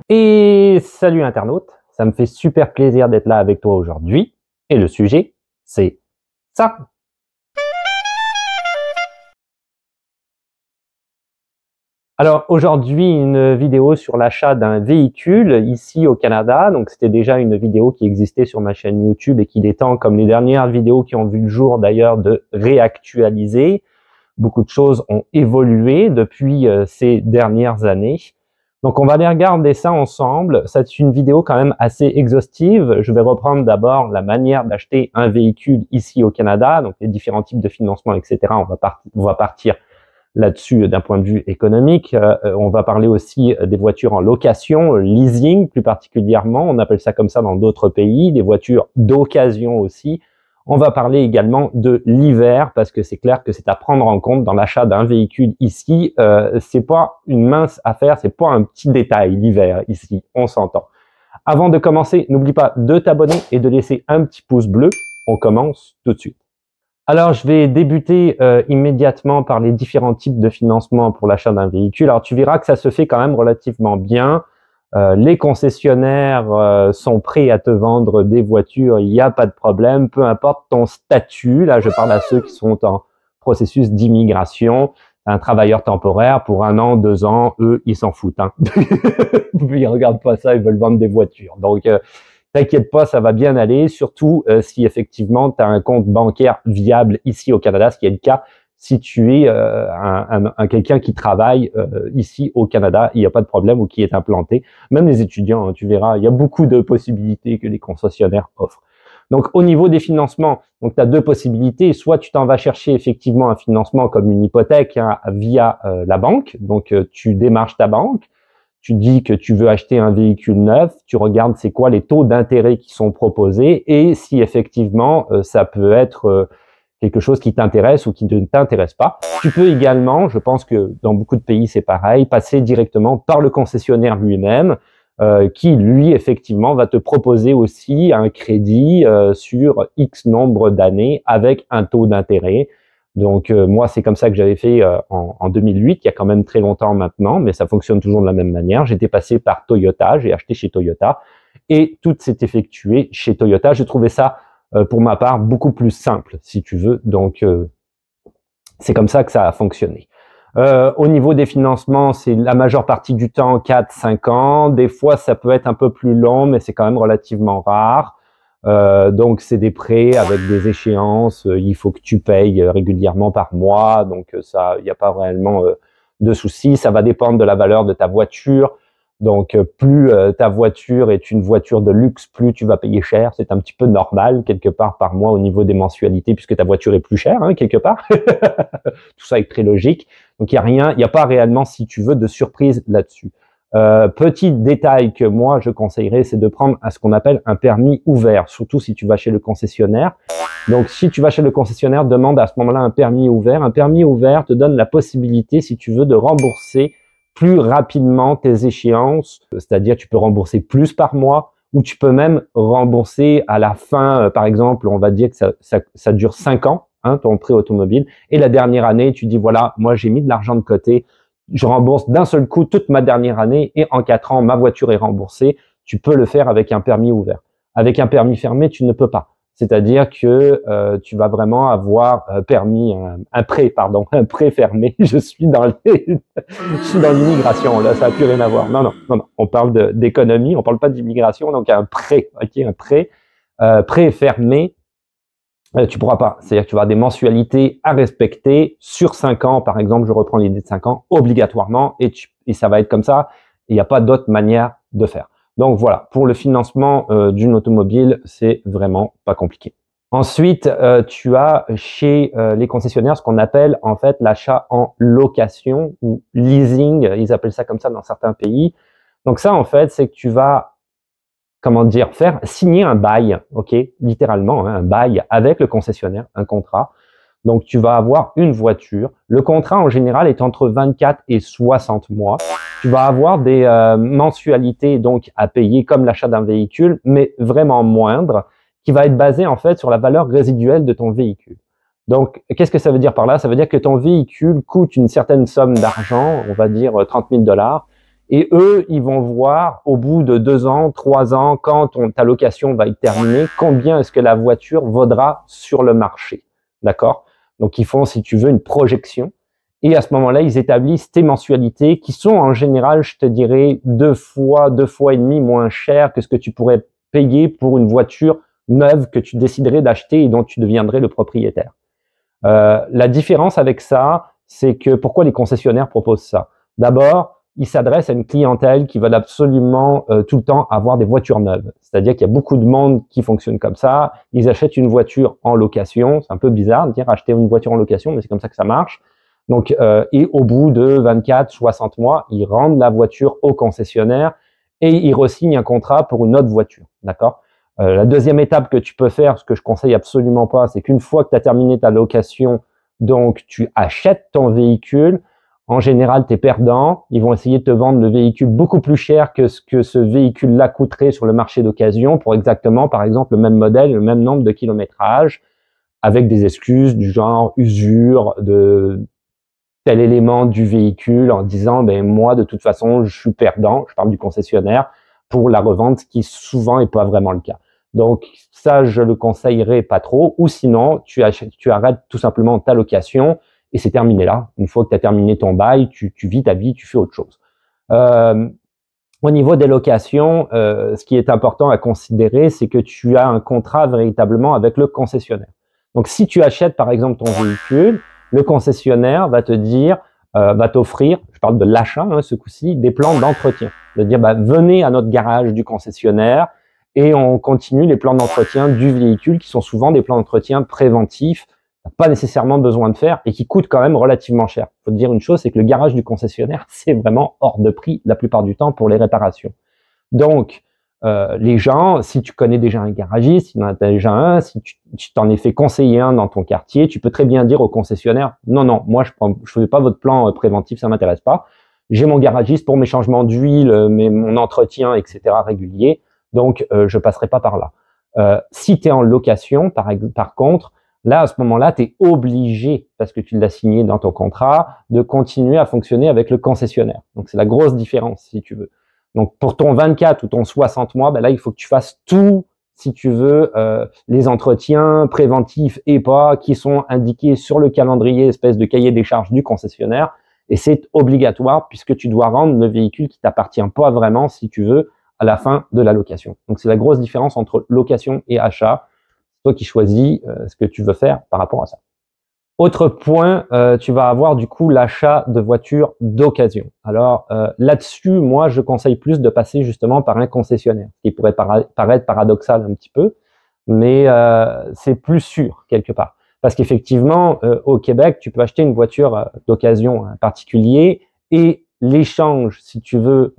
Et salut internaute, ça me fait super plaisir d'être là avec toi aujourd'hui. Et le sujet, c'est ça. Alors aujourd'hui, une vidéo sur l'achat d'un véhicule ici au Canada. Donc c'était déjà une vidéo qui existait sur ma chaîne YouTube et qu'il est temps, comme les dernières vidéos qui ont vu le jour d'ailleurs, de réactualiser. Beaucoup de choses ont évolué depuis ces dernières années. Donc, on va aller regarder ça ensemble. C'est une vidéo quand même assez exhaustive. Je vais reprendre d'abord la manière d'acheter un véhicule ici au Canada, donc les différents types de financement, etc. On va partir là-dessus d'un point de vue économique. On va parler aussi des voitures en location, leasing plus particulièrement. On appelle ça comme ça dans d'autres pays, des voitures d'occasion aussi. On va parler également de l'hiver parce que c'est clair que c'est à prendre en compte dans l'achat d'un véhicule ici. C'est pas une mince affaire, c'est pas un petit détail l'hiver ici, on s'entend. Avant de commencer, n'oublie pas de t'abonner et de laisser un petit pouce bleu. On commence tout de suite. Alors, je vais débuter immédiatement par les différents types de financement pour l'achat d'un véhicule. Alors, tu verras que ça se fait quand même relativement bien. Les concessionnaires sont prêts à te vendre des voitures, il n'y a pas de problème, peu importe ton statut. Là, je parle à ceux qui sont en processus d'immigration, un travailleur temporaire pour 1 an, 2 ans, eux, ils s'en foutent. Hein. Ils regardent pas ça, ils veulent vendre des voitures. Donc, t'inquiète pas, ça va bien aller, surtout si effectivement tu as un compte bancaire viable ici au Canada, ce qui est le cas si tu es quelqu'un qui travaille ici au Canada, il n'y a pas de problème, ou qui est implanté. Même les étudiants, hein, tu verras, il y a beaucoup de possibilités que les concessionnaires offrent. Donc, au niveau des financements, donc tu as 2 possibilités. Soit tu t'en vas chercher effectivement un financement comme une hypothèque hein, via la banque. Donc, tu démarches ta banque. Tu dis que tu veux acheter un véhicule neuf, tu regardes c'est quoi les taux d'intérêt qui sont proposés et si effectivement ça peut être quelque chose qui t'intéresse ou qui ne t'intéresse pas. Tu peux également, je pense que dans beaucoup de pays c'est pareil, passer directement par le concessionnaire lui-même qui lui effectivement va te proposer aussi un crédit sur X nombre d'années avec un taux d'intérêt. Donc moi, c'est comme ça que j'avais fait en 2008, il y a quand même très longtemps maintenant, mais ça fonctionne toujours de la même manière. J'étais passé par Toyota, j'ai acheté chez Toyota et tout s'est effectué chez Toyota. Je trouvais ça, pour ma part, beaucoup plus simple, si tu veux. Donc c'est comme ça que ça a fonctionné. Au niveau des financements, c'est la majeure partie du temps 4-5 ans. Des fois, ça peut être un peu plus long, mais c'est quand même relativement rare. Donc c'est des prêts avec des échéances, il faut que tu payes régulièrement par mois, donc ça, il n'y a pas réellement de souci. Ça va dépendre de la valeur de ta voiture. Donc plus ta voiture est une voiture de luxe, plus tu vas payer cher. C'est un petit peu normal quelque part par mois au niveau des mensualités, puisque ta voiture est plus chère hein, quelque part. Tout ça est très logique. Donc il n'y a pas réellement, si tu veux, de surprise là-dessus. Petit détail que moi je conseillerais, c'est de prendre ce qu'on appelle un permis ouvert, surtout si tu vas chez le concessionnaire. Donc si tu vas chez le concessionnaire, demande à ce moment-là un permis ouvert. Un permis ouvert te donne la possibilité, si tu veux, de rembourser plus rapidement tes échéances, c'est-à-dire tu peux rembourser plus par mois ou tu peux même rembourser à la fin, par exemple, on va dire que ça dure 5 ans, hein, ton prêt automobile, et la dernière année, tu dis voilà, moi j'ai mis de l'argent de côté, je rembourse d'un seul coup toute ma dernière année et en 4 ans, ma voiture est remboursée. Tu peux le faire avec un permis ouvert. Avec un permis fermé, tu ne peux pas. C'est-à-dire que tu vas vraiment avoir un prêt fermé. Je suis dans l'immigration, là, ça n'a plus rien à voir. Non. On parle d'économie, on parle pas d'immigration, donc un prêt, ok, un prêt fermé. Tu pourras pas. C'est-à-dire que tu vas avoir des mensualités à respecter sur 5 ans, par exemple, je reprends l'idée de 5 ans, obligatoirement, et ça va être comme ça. Il n'y a pas d'autre manière de faire. Donc voilà, pour le financement d'une automobile, c'est vraiment pas compliqué. Ensuite, tu as chez les concessionnaires ce qu'on appelle en fait l'achat en location ou leasing, ils appellent ça comme ça dans certains pays. Donc ça, en fait, c'est que tu vas faire signer un bail, ok, littéralement, hein, un bail avec le concessionnaire, un contrat. Donc, tu vas avoir une voiture. Le contrat, en général, est entre 24 et 60 mois. Tu vas avoir des mensualités donc à payer comme l'achat d'un véhicule, mais vraiment moindre, qui va être basée en fait sur la valeur résiduelle de ton véhicule. Donc, qu'est-ce que ça veut dire par là? Ça veut dire que ton véhicule coûte une certaine somme d'argent, on va dire 30 000 $, Et eux, ils vont voir au bout de 2 ans, 3 ans, quand ta location va être terminée, combien est-ce que la voiture vaudra sur le marché. D'accord? Donc, ils font, si tu veux, une projection. Et à ce moment-là, ils établissent tes mensualités qui sont en général, je te dirais, 2 fois et demi moins chères que ce que tu pourrais payer pour une voiture neuve que tu déciderais d'acheter et dont tu deviendrais le propriétaire. La différence avec ça, c'est que pourquoi les concessionnaires proposent ça? D'abord, ils s'adressent à une clientèle qui veut absolument tout le temps avoir des voitures neuves. C'est-à-dire qu'il y a beaucoup de monde qui fonctionne comme ça. Ils achètent une voiture en location. C'est un peu bizarre de dire acheter une voiture en location, mais c'est comme ça que ça marche. Donc, et au bout de 24, 60 mois, ils rendent la voiture au concessionnaire et ils re-signent un contrat pour une autre voiture. D'accord? La deuxième étape que tu peux faire, ce que je conseille absolument pas, c'est qu'une fois que tu as terminé ta location, donc tu achètes ton véhicule. En général, tu es perdant. Ils vont essayer de te vendre le véhicule beaucoup plus cher que ce que ce véhicule-là coûterait sur le marché d'occasion pour exactement, par exemple, le même modèle, le même nombre de kilométrage, avec des excuses du genre usure de tel élément du véhicule en disant, ben moi, de toute façon, je suis perdant. Je parle du concessionnaire pour la revente, ce qui souvent n'est pas vraiment le cas. Donc ça, je le conseillerais pas trop. Ou sinon, tu arrêtes tout simplement ta location et c'est terminé là. Une fois que tu as terminé ton bail, tu vis ta vie, tu fais autre chose. Au niveau des locations, ce qui est important à considérer, c'est que tu as un contrat véritablement avec le concessionnaire. Donc si tu achètes par exemple ton véhicule, le concessionnaire va te dire, va t'offrir, je parle de l'achat ce coup-ci, des plans d'entretien. De dire, venez à notre garage du concessionnaire et on continue les plans d'entretien du véhicule qui sont souvent des plans d'entretien préventifs, pas nécessairement besoin de faire et qui coûtent quand même relativement cher. Il faut te dire une chose, c'est que le garage du concessionnaire, c'est vraiment hors de prix la plupart du temps pour les réparations. Donc, les gens, si tu connais déjà un garagiste, si tu en as déjà un, si tu t'en es fait conseiller un dans ton quartier, tu peux très bien dire au concessionnaire, non, moi je fais pas votre plan préventif, ça m'intéresse pas. J'ai mon garagiste pour mes changements d'huile, mon entretien, etc. régulier, donc je passerai pas par là. Si tu es en location, par contre, là, à ce moment-là, tu es obligé, parce que tu l'as signé dans ton contrat, de continuer à fonctionner avec le concessionnaire. Donc, c'est la grosse différence, si tu veux. Donc, pour ton 24 ou ton 60 mois, là, il faut que tu fasses tout, si tu veux, les entretiens préventifs et pas, qui sont indiqués sur le calendrier, espèce de cahier des charges du concessionnaire. Et c'est obligatoire puisque tu dois rendre le véhicule qui t'appartient pas vraiment, si tu veux, à la fin de la location. Donc, c'est la grosse différence entre location et achat. Toi qui choisis ce que tu veux faire par rapport à ça. Autre point, tu vas avoir du coup l'achat de voitures d'occasion. Alors là-dessus, moi, je conseille plus de passer justement par un concessionnaire, ce qui pourrait paraître paradoxal un petit peu, mais c'est plus sûr quelque part. Parce qu'effectivement, au Québec, tu peux acheter une voiture d'occasion un particulier et l'échange, si tu veux,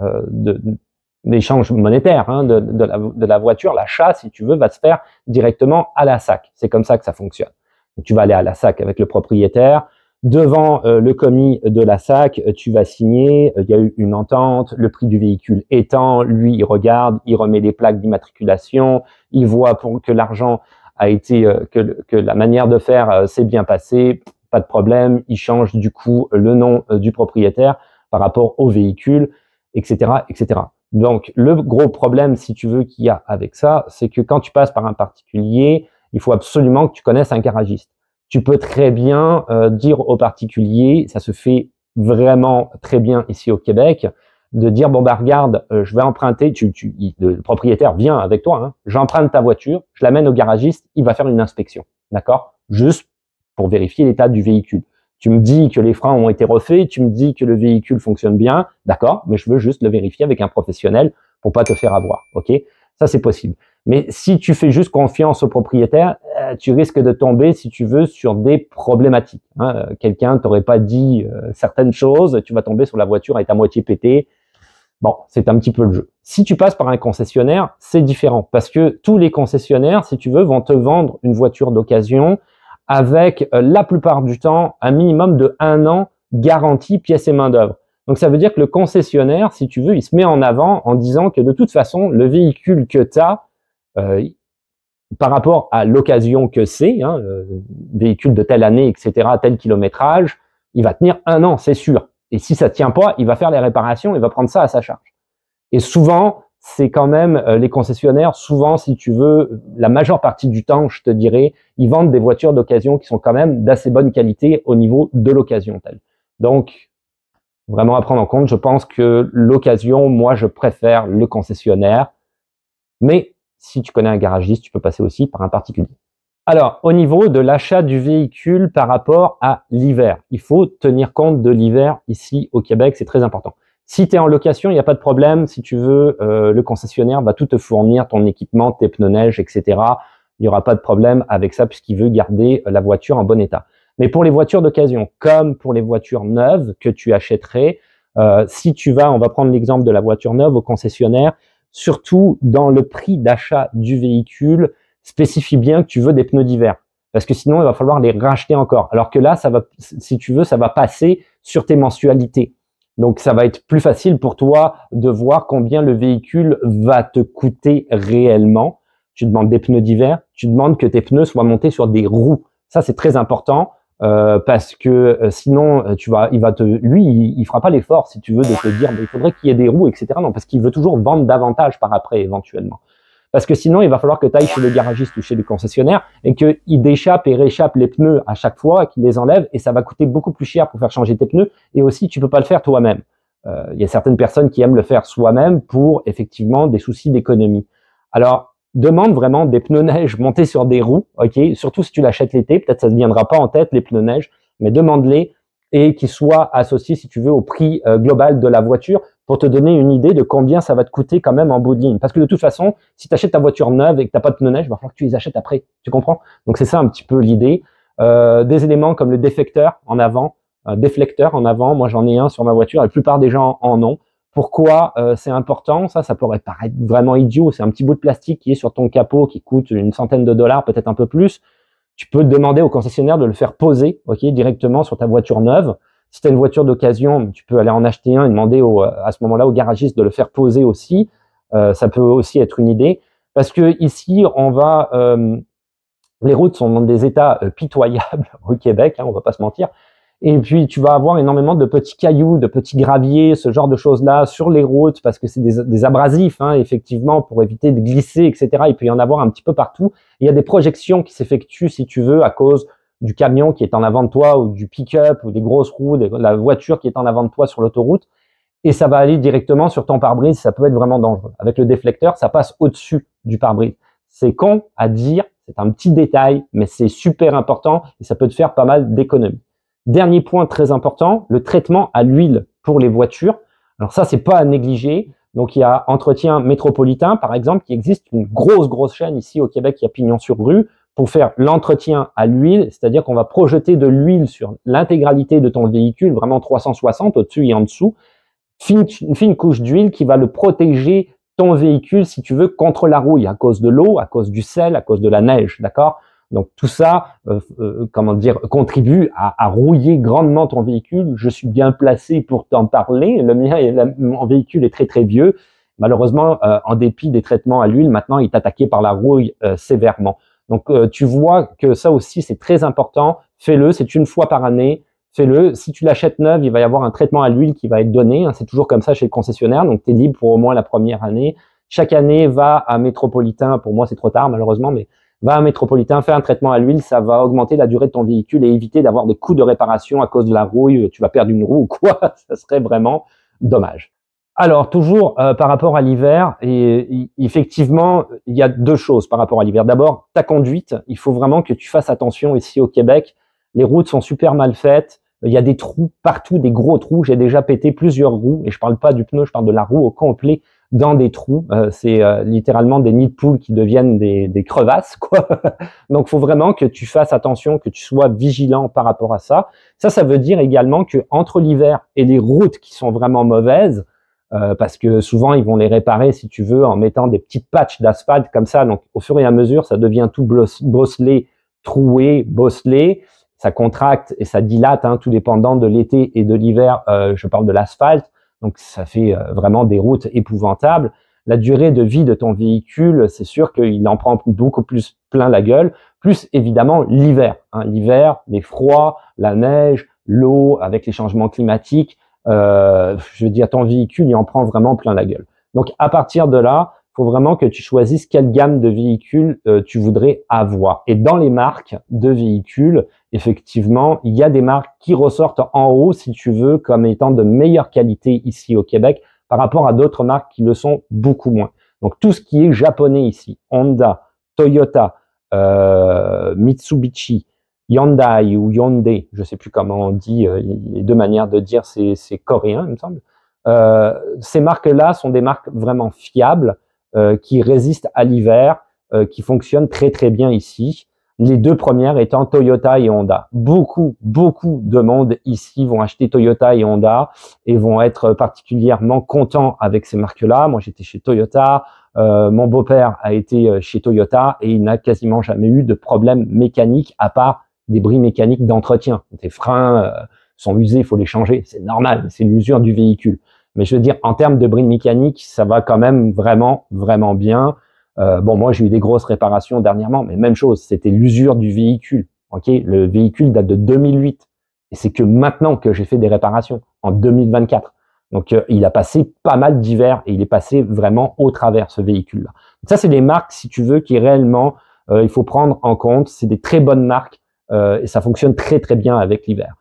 l'échange monétaire de la voiture, l'achat, si tu veux, va se faire directement à la SAC. C'est comme ça que ça fonctionne. Donc, tu vas aller à la SAC avec le propriétaire. Devant le commis de la SAC, tu vas signer, il y a eu une entente, le prix du véhicule étant, lui, il regarde, il remet les plaques d'immatriculation, il voit pour que l'argent a été, que la manière de faire s'est bien passée, pas de problème, il change du coup le nom du propriétaire par rapport au véhicule, etc., etc. Donc, le gros problème, si tu veux, qu'il y a avec ça, c'est que quand tu passes par un particulier, il faut absolument que tu connaisses un garagiste. Tu peux très bien dire au particulier, ça se fait vraiment très bien ici au Québec, de dire, bon, regarde, je vais emprunter, le propriétaire vient avec toi, j'emprunte ta voiture, je l'amène au garagiste, il va faire une inspection, d'accord? Juste pour vérifier l'état du véhicule. Tu me dis que les freins ont été refaits, tu me dis que le véhicule fonctionne bien, d'accord, mais je veux juste le vérifier avec un professionnel pour pas te faire avoir, ok? Ça, c'est possible. Mais si tu fais juste confiance au propriétaire, tu risques de tomber, si tu veux, sur des problématiques. Quelqu'un t'aurait pas dit certaines choses, tu vas tomber sur la voiture est à moitié pétée. Bon, c'est un petit peu le jeu. Si tu passes par un concessionnaire, c'est différent parce que tous les concessionnaires, si tu veux, vont te vendre une voiture d'occasion avec la plupart du temps un minimum de 1 an garantie pièces et main d'œuvre. Donc ça veut dire que le concessionnaire, si tu veux, il se met en avant en disant que de toute façon, le véhicule que tu as, par rapport à l'occasion que c'est, véhicule de telle année, etc., tel kilométrage, il va tenir 1 an, c'est sûr. Et si ça tient pas, il va faire les réparations, il va prendre ça à sa charge. Et souvent, c'est quand même les concessionnaires, souvent, si tu veux, la majeure partie du temps, je te dirais, ils vendent des voitures d'occasion qui sont quand même d'assez bonne qualité au niveau de l'occasion telle. Donc, vraiment à prendre en compte, je pense que l'occasion, moi, je préfère le concessionnaire. Mais si tu connais un garagiste, tu peux passer aussi par un particulier. Alors, au niveau de l'achat du véhicule par rapport à l'hiver, il faut tenir compte de l'hiver ici au Québec, c'est très important. Si tu es en location, il n'y a pas de problème. Si tu veux, le concessionnaire va tout te fournir, ton équipement, tes pneus neige, etc. Il n'y aura pas de problème avec ça puisqu'il veut garder la voiture en bon état. Mais pour les voitures d'occasion, comme pour les voitures neuves que tu achèterais, si tu vas, on va prendre l'exemple de la voiture neuve au concessionnaire, surtout dans le prix d'achat du véhicule, spécifie bien que tu veux des pneus d'hiver. Parce que sinon, il va falloir les racheter encore. Alors que là, ça va, si tu veux, ça va passer sur tes mensualités. Donc, ça va être plus facile pour toi de voir combien le véhicule va te coûter réellement. Tu demandes des pneus d'hiver, tu demandes que tes pneus soient montés sur des roues. Ça, c'est très important parce que sinon, lui, il fera pas l'effort, si tu veux, de te dire, mais il faudrait qu'il y ait des roues, etc. Non, parce qu'il veut toujours vendre davantage par après, éventuellement. Parce que sinon, il va falloir que tu ailles chez le garagiste ou chez le concessionnaire et qu'il déchappe et réchappe les pneus à chaque fois, qu'il les enlève et ça va coûter beaucoup plus cher pour faire changer tes pneus. Et aussi, tu peux pas le faire toi-même. Il y a certaines personnes qui aiment le faire soi-même pour effectivement des soucis d'économie. Alors, demande vraiment des pneus neige montés sur des roues, ok. Surtout si tu l'achètes l'été, peut-être ça ne viendra pas en tête les pneus neige, mais demande-les et qu'ils soient associés, si tu veux, au prix global de la voiture pour te donner une idée de combien ça va te coûter quand même en bout de ligne. Parce que de toute façon, si tu achètes ta voiture neuve et que tu n'as pas de pneus neige, il va falloir que tu les achètes après. Tu comprends? Donc c'est ça un petit peu l'idée. Des éléments comme le déflecteur en avant, moi j'en ai un sur ma voiture, la plupart des gens en ont. Pourquoi c'est important? Ça pourrait paraître vraiment idiot. C'est un petit bout de plastique qui est sur ton capot qui coûte une centaine de dollars, peut-être un peu plus. Tu peux demander au concessionnaire de le faire poser, ok, directement sur ta voiture neuve. Si tu as une voiture d'occasion, tu peux aller en acheter un et demander à ce moment-là au garagiste de le faire poser aussi. Ça peut aussi être une idée. Parce que ici, les routes sont dans des états pitoyables au Québec, on va pas se mentir. Et puis, tu vas avoir énormément de petits cailloux, de petits graviers, ce genre de choses-là sur les routes parce que c'est des abrasifs, effectivement, pour éviter de glisser, etc. Il peut y en avoir un petit peu partout. Il y a des projections qui s'effectuent, si tu veux, à cause du camion qui est en avant de toi ou du pick-up ou des grosses roues, de la voiture qui est en avant de toi sur l'autoroute. Et ça va aller directement sur ton pare-brise. Ça peut être vraiment dangereux. Avec le déflecteur, ça passe au-dessus du pare-brise. C'est con à dire, c'est un petit détail, mais c'est super important et ça peut te faire pas mal d'économies. Dernier point très important, le traitement à l'huile pour les voitures. Alors ça, c'est pas à négliger. Donc il y a Entretien Métropolitain, par exemple, qui existe une grosse chaîne ici au Québec qui a pignon sur rue pour faire l'entretien à l'huile, c'est-à-dire qu'on va projeter de l'huile sur l'intégralité de ton véhicule, vraiment 360 au-dessus et en dessous, une fine couche d'huile qui va le protéger ton véhicule, si tu veux, contre la rouille à cause de l'eau, à cause du sel, à cause de la neige, d'accord? Donc tout ça, contribue à rouiller grandement ton véhicule. Je suis bien placé pour t'en parler. Mon véhicule est très vieux. Malheureusement, en dépit des traitements à l'huile, maintenant il est attaqué par la rouille sévèrement. Donc tu vois que ça aussi c'est très important. Fais-le, c'est une fois par année. Fais-le. Si tu l'achètes neuve, il va y avoir un traitement à l'huile qui va être donné. C'est toujours comme ça chez le concessionnaire. Donc tu es libre pour au moins la première année. Chaque année, va à Métropolitain. Pour moi, c'est trop tard malheureusement, mais va à Métropolitain, fais un traitement à l'huile, ça va augmenter la durée de ton véhicule et éviter d'avoir des coûts de réparation à cause de la rouille, tu vas perdre une roue ou quoi, ça serait vraiment dommage. Alors, toujours par rapport à l'hiver, et effectivement, il y a deux choses par rapport à l'hiver. D'abord, ta conduite, il faut vraiment que tu fasses attention ici au Québec. Les routes sont super mal faites, il y a des trous partout, des gros trous. J'ai déjà pété plusieurs roues, et je parle pas du pneu, je parle de la roue au complet dans des trous. C'est littéralement des nids de poules qui deviennent des crevasses, quoi. Donc, faut vraiment que tu fasses attention, que tu sois vigilant par rapport à ça. Ça veut dire également que entre l'hiver et les routes qui sont vraiment mauvaises, parce que souvent ils vont les réparer, si tu veux, en mettant des petites patchs d'asphalte comme ça. Donc, au fur et à mesure, ça devient tout bosselé, troué, bosselé. Ça contracte et ça dilate, tout dépendant de l'été et de l'hiver. Je parle de l'asphalte. Donc, ça fait vraiment des routes épouvantables. La durée de vie de ton véhicule, c'est sûr qu'il en prend beaucoup plus plein la gueule. Plus, évidemment, l'hiver. L'hiver, les froids, la neige, l'eau, avec les changements climatiques. je veux dire, ton véhicule, il en prend vraiment plein la gueule. Donc, à partir de là, il faut vraiment que tu choisisses quelle gamme de véhicules tu voudrais avoir. Et dans les marques de véhicules, effectivement, il y a des marques qui ressortent en haut, si tu veux, comme étant de meilleure qualité ici au Québec, par rapport à d'autres marques qui le sont beaucoup moins. Donc, tout ce qui est japonais ici, Honda, Toyota, Mitsubishi, Hyundai ou Hyundai, je sais plus comment on dit, les deux manières de dire, c'est coréen, il me semble. Ces marques-là sont des marques vraiment fiables, qui résistent à l'hiver, qui fonctionnent très très bien ici. Les deux premières étant Toyota et Honda. Beaucoup de monde ici vont acheter Toyota et Honda et vont être particulièrement contents avec ces marques-là. Moi, j'étais chez Toyota. Mon beau-père a été chez Toyota et il n'a quasiment jamais eu de problème mécanique à part des bris mécaniques d'entretien. Tes freins sont usés, il faut les changer. C'est normal, c'est l'usure du véhicule. Mais je veux dire, en termes de bris mécaniques, ça va quand même vraiment bien. Bon, moi, j'ai eu des grosses réparations dernièrement, mais même chose, c'était l'usure du véhicule. Ok, le véhicule date de 2008 et c'est que maintenant que j'ai fait des réparations en 2024. Donc, il a passé pas mal d'hiver et il est passé vraiment au travers ce véhicule-là. Ça, c'est des marques, si tu veux, qui réellement il faut prendre en compte. C'est des très bonnes marques et ça fonctionne très très bien avec l'hiver.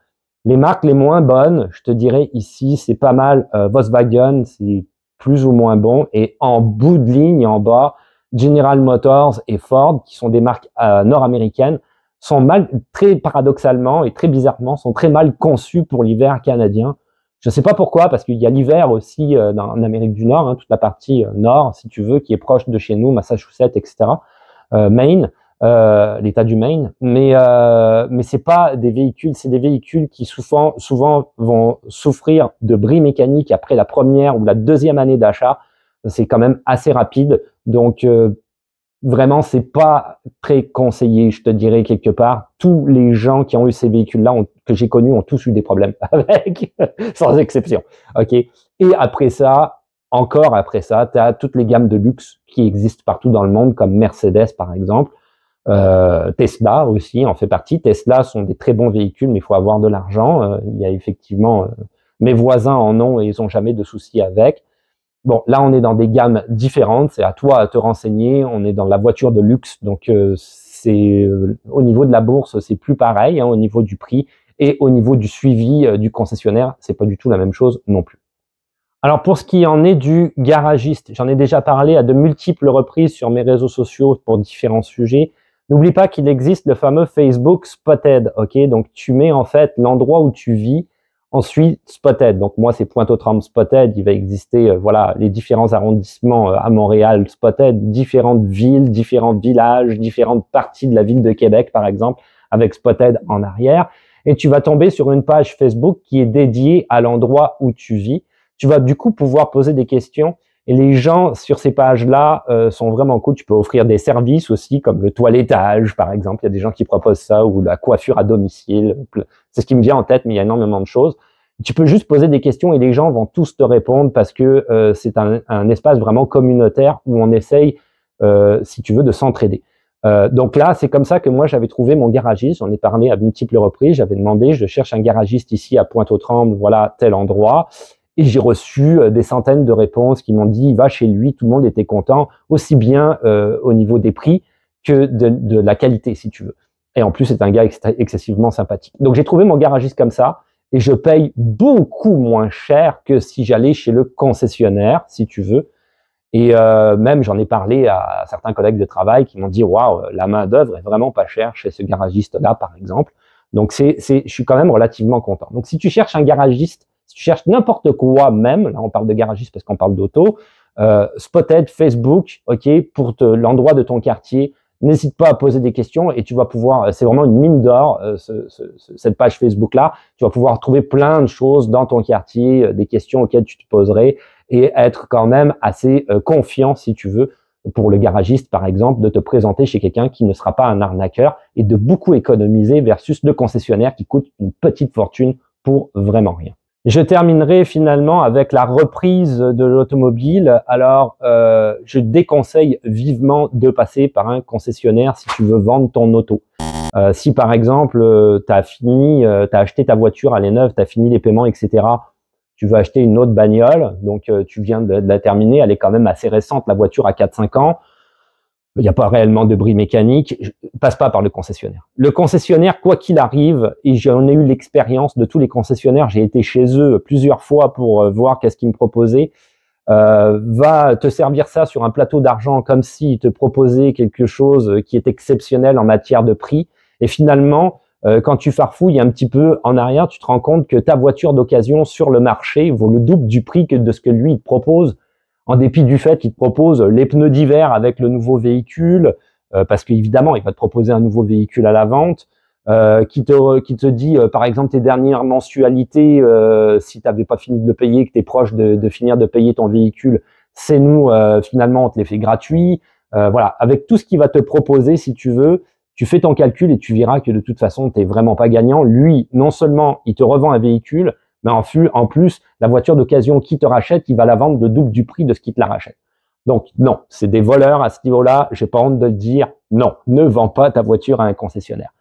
Les marques les moins bonnes, je te dirais ici, c'est pas mal Volkswagen, c'est plus ou moins bon. Et en bout de ligne, en bas, General Motors et Ford, qui sont des marques nord-américaines, sont très paradoxalement et très bizarrement, sont très mal conçues pour l'hiver canadien. Je ne sais pas pourquoi, parce qu'il y a l'hiver aussi en Amérique du Nord, hein, toute la partie nord, si tu veux, qui est proche de chez nous, Massachusetts, etc., Maine. L'état du Maine, mais c'est pas des véhicules, c'est des véhicules qui souvent vont souffrir de bris mécaniques après la première ou la deuxième année d'achat. C'est quand même assez rapide, donc vraiment c'est pas très conseillé, je te dirais quelque part. Tous les gens qui ont eu ces véhicules-là que j'ai connus ont tous eu des problèmes avec, sans exception. Ok. Et après ça, encore après ça, tu as toutes les gammes de luxe qui existent partout dans le monde, comme Mercedes par exemple. Tesla aussi en fait partie. Tesla sont des très bons véhicules, mais il faut avoir de l'argent. Il y a effectivement, mes voisins en ont et ils ont jamais de soucis avec. Bon, là on est dans des gammes différentes. C'est à toi à te renseigner. On est dans la voiture de luxe, donc c'est au niveau de la bourse, c'est plus pareil, hein, au niveau du prix et au niveau du suivi du concessionnaire, c'est pas du tout la même chose non plus. Alors pour ce qui en est du garagiste, j'en ai déjà parlé à de multiples reprises sur mes réseaux sociaux pour différents sujets. N'oublie pas qu'il existe le fameux Facebook Spotted, ok? Donc, tu mets en fait l'endroit où tu vis, ensuite Spotted. Donc, moi, c'est Pointe-aux-Trembles Spotted. Il va exister, voilà, les différents arrondissements à Montréal Spotted, différentes villes, différents villages, différentes parties de la ville de Québec, par exemple, avec Spotted en arrière. Et tu vas tomber sur une page Facebook qui est dédiée à l'endroit où tu vis. Tu vas du coup pouvoir poser des questions. Et les gens sur ces pages-là sont vraiment cool. Tu peux offrir des services aussi, comme le toilettage, par exemple. Il y a des gens qui proposent ça, ou la coiffure à domicile. C'est ce qui me vient en tête, mais il y a énormément de choses. Tu peux juste poser des questions et les gens vont tous te répondre parce que c'est un espace vraiment communautaire où on essaye, si tu veux, de s'entraider. Donc là, c'est comme ça que moi, j'avais trouvé mon garagiste. J'en ai parlé à multiples reprises. J'avais demandé, je cherche un garagiste ici à Pointe-aux-Trembles, voilà, tel endroit. Et j'ai reçu des centaines de réponses qui m'ont dit, va chez lui, tout le monde était content, aussi bien au niveau des prix que de la qualité, si tu veux. Et en plus, c'est un gars excessivement sympathique. Donc, j'ai trouvé mon garagiste comme ça, et je paye beaucoup moins cher que si j'allais chez le concessionnaire, si tu veux. Et même, j'en ai parlé à certains collègues de travail qui m'ont dit, waouh, la main d'œuvre est vraiment pas chère chez ce garagiste-là, par exemple. Donc, je suis quand même relativement content. Donc, si tu cherches un garagiste, si tu cherches n'importe quoi même, là on parle de garagiste parce qu'on parle d'auto, Spotted, Facebook, ok, pour l'endroit de ton quartier, n'hésite pas à poser des questions et tu vas pouvoir, c'est vraiment une mine d'or, cette page Facebook-là, tu vas pouvoir trouver plein de choses dans ton quartier, des questions auxquelles tu te poserais et être quand même assez confiant, si tu veux, pour le garagiste, par exemple, de te présenter chez quelqu'un qui ne sera pas un arnaqueur et de beaucoup économiser versus le concessionnaire qui coûte une petite fortune pour vraiment rien. Je terminerai finalement avec la reprise de l'automobile. Alors, je déconseille vivement de passer par un concessionnaire si tu veux vendre ton auto. Si par exemple, tu as acheté ta voiture, elle est neuve, tu as fini les paiements, etc., tu veux acheter une autre bagnole, donc tu viens de la terminer, elle est quand même assez récente, la voiture a 4-5 ans, il n'y a pas réellement de bris mécanique, passe pas par le concessionnaire. Le concessionnaire, quoi qu'il arrive, et j'en ai eu l'expérience de tous les concessionnaires, j'ai été chez eux plusieurs fois pour voir qu'est-ce qu'ils me proposaient, va te servir ça sur un plateau d'argent comme s'il te proposait quelque chose qui est exceptionnel en matière de prix, et finalement, quand tu farfouilles un petit peu en arrière, tu te rends compte que ta voiture d'occasion sur le marché vaut le double du prix que de ce que lui il te propose, en dépit du fait qu'il te propose les pneus d'hiver avec le nouveau véhicule, parce qu'évidemment, il va te proposer un nouveau véhicule à la vente, qui te dit, par exemple, tes dernières mensualités, si tu n'avais pas fini de le payer, que tu es proche de finir de payer ton véhicule, c'est nous, finalement, on te les fait gratuits. Voilà, avec tout ce qu'il va te proposer, si tu veux, tu fais ton calcul et tu verras que de toute façon, tu n'es vraiment pas gagnant. Lui, non seulement, il te revend un véhicule, mais en plus, la voiture d'occasion qui te rachète, il va la vendre le double du prix de ce qu'il te la rachète. Donc non, c'est des voleurs à ce niveau-là, j'ai pas honte de le dire. Non, ne vends pas ta voiture à un concessionnaire.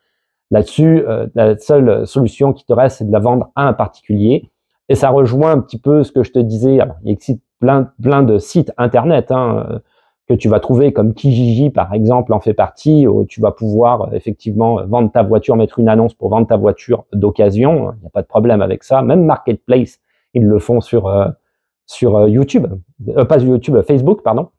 Là-dessus, la seule solution qui te reste, c'est de la vendre à un particulier. Et ça rejoint un petit peu ce que je te disais. Alors, il existe plein de sites internet que tu vas trouver, comme Kijiji par exemple en fait partie, où tu vas pouvoir effectivement vendre ta voiture, mettre une annonce pour vendre ta voiture d'occasion. Il n'y a pas de problème avec ça. Même Marketplace, ils le font sur YouTube, pas YouTube, Facebook, pardon.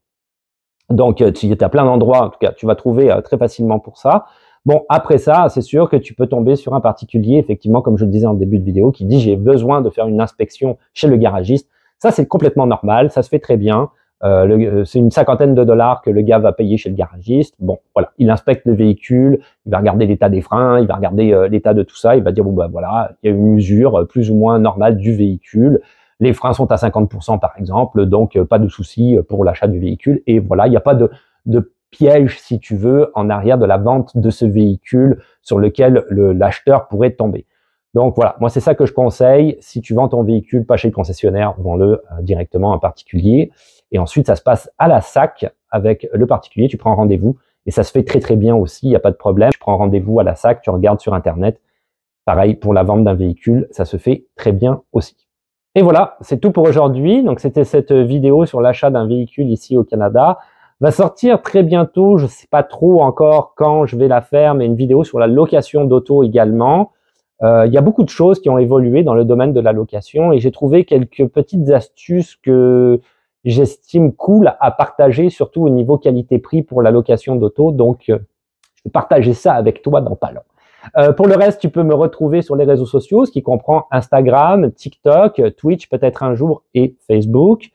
Donc, tu as plein d'endroits, en tout cas, tu vas trouver très facilement pour ça. Bon, après ça, c'est sûr que tu peux tomber sur un particulier, effectivement, comme je le disais en début de vidéo, qui dit « j'ai besoin de faire une inspection chez le garagiste ». Ça, c'est complètement normal, ça se fait très bien. C'est une cinquantaine de dollars que le gars va payer chez le garagiste. Bon, voilà, il inspecte le véhicule, il va regarder l'état des freins, il va regarder l'état de tout ça, il va dire « bon, ben voilà, il y a une usure plus ou moins normale du véhicule ». Les freins sont à 50% par exemple, donc pas de souci pour l'achat du véhicule. Et voilà, il n'y a pas de piège, si tu veux, en arrière de la vente de ce véhicule sur lequel l'acheteur pourrait tomber. Donc voilà, moi c'est ça que je conseille. Si tu vends ton véhicule pas chez le concessionnaire, vends-le directement à un particulier. Et ensuite, ça se passe à la SAC avec le particulier. Tu prends rendez-vous et ça se fait très très bien aussi, il n'y a pas de problème. Tu prends rendez-vous à la SAC, tu regardes sur Internet. Pareil pour la vente d'un véhicule, ça se fait très bien aussi. Et voilà, c'est tout pour aujourd'hui. Donc, c'était cette vidéo sur l'achat d'un véhicule ici au Canada. Va sortir très bientôt, je ne sais pas trop encore quand je vais la faire, mais une vidéo sur la location d'auto également. Il y a beaucoup de choses qui ont évolué dans le domaine de la location et j'ai trouvé quelques petites astuces que j'estime cool à partager, surtout au niveau qualité-prix pour la location d'auto. Donc, je vais partager ça avec toi dans pas long. Pour le reste, tu peux me retrouver sur les réseaux sociaux, ce qui comprend Instagram, TikTok, Twitch peut-être un jour et Facebook.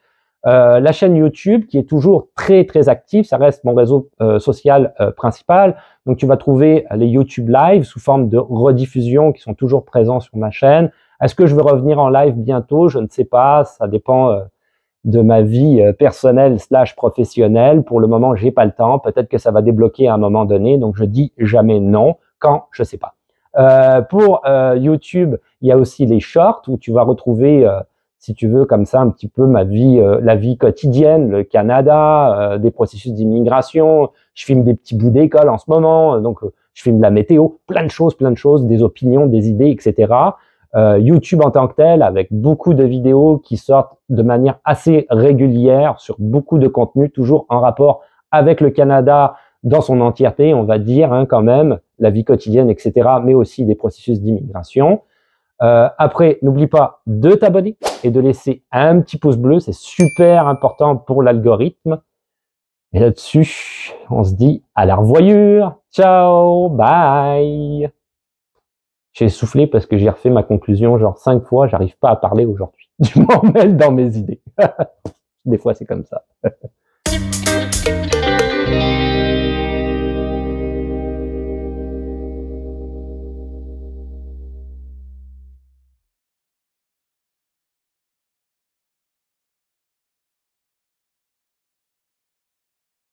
La chaîne YouTube qui est toujours très très active, ça reste mon réseau social principal. Donc tu vas trouver les YouTube Live sous forme de rediffusion qui sont toujours présents sur ma chaîne. Est-ce que je vais revenir en live bientôt? Je ne sais pas, ça dépend de ma vie personnelle / professionnelle. Pour le moment, j'ai pas le temps. Peut-être que ça va débloquer à un moment donné, donc je dis jamais non. Quand, je sais pas. Pour YouTube, il y a aussi les shorts où tu vas retrouver, si tu veux, comme ça, un petit peu ma vie, la vie quotidienne, le Canada, des processus d'immigration. Je filme des petits bouts d'école en ce moment, donc je filme de la météo, plein de choses, des opinions, des idées, etc. YouTube en tant que tel, avec beaucoup de vidéos qui sortent de manière assez régulière sur beaucoup de contenus, toujours en rapport avec le Canada, dans son entièreté, on va dire, quand même, la vie quotidienne, etc., mais aussi des processus d'immigration. Après, n'oublie pas de t'abonner et de laisser un petit pouce bleu, c'est super important pour l'algorithme. Et là-dessus, on se dit à la revoyure. Ciao, bye. J'ai soufflé parce que j'ai refait ma conclusion genre 5 fois, j'arrive pas à parler aujourd'hui. Je m'en mêle dans mes idées. Des fois, c'est comme ça.